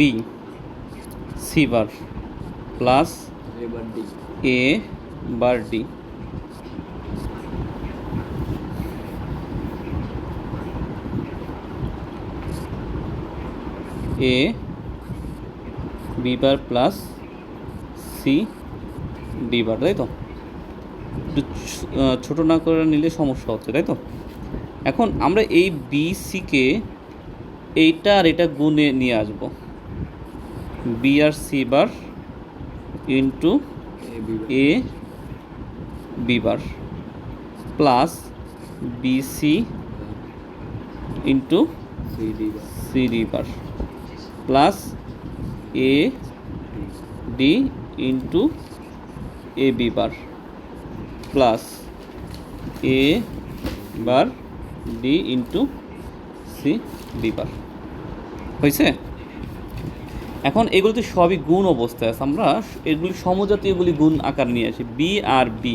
B C bar plus A bar D A B bar plus C D bar, তাই তো? একটু ছোটো না করে নিলে সমস্যা হচ্ছে, তাই তো? এখন আমরা এই বি সিকে এইটা আর এটা গুণে নিয়ে আসবো, বি আর C bar into A B bar plus B C into C D bar plus A D into A B bar plus A bar D into C D bar. হয়েছে? এখন এগুলো তো সবই গুণ অবস্থায় আছে, আমরা এগুলি সমজাতীয়গুলি গুণ আকার নিয়ে আসি, বি আর বি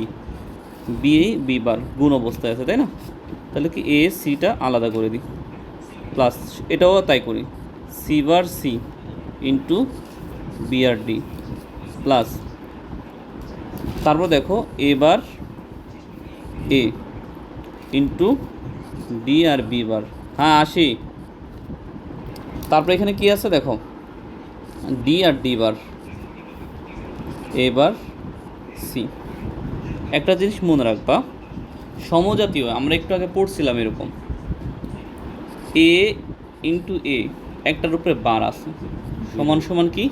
বি বার গুণ অবস্থায় আছে, তাই না? তাহলে কি এ সিটা আলাদা করে দিই, প্লাস এটাও তাই করি, C bar C into B আর ডি প্লাস, তারপর দেখো A bar A into D আর বি বার। হ্যাঁ আসি। তারপর এখানে কি আছে দেখো, ডি আর D bar, A bar C. একটা জিনিস মনে রাখবা, সমজাতীয় আমরা একটু আগে পড়ছিলাম এরকম, এ ইন্টু এ একটার উপরে বার আছে সমান সমান কি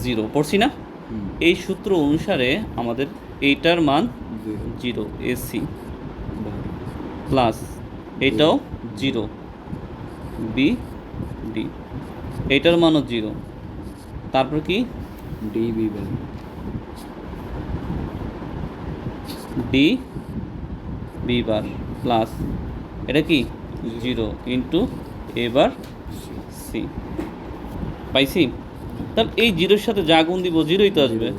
জিরো, পড়ছি না? এই সূত্র অনুসারে আমাদের এইটার মান জিরো এসি প্লাস এটাও জিরো বি ডি, এইটার মানও জিরো, তারপর কি D B bar D B bar plus এটা কি zero into A bar C. পাইছি? তাহলে এই জিরোর সাথে যা গুণ দিব জিরোই তো আসবে,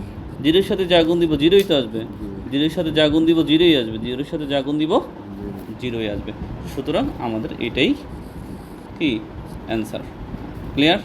জিরোর সাথে যা গুণ দিব জিরোই তো আসবে, জিরোর সাথে যা গুণ দিব জিরোই আসবে, জিরোর সাথে যা গুণ দিব জিরোই আসবে। সুতরাং আমাদের এটাই কি অ্যান্সার। ক্লিয়ার?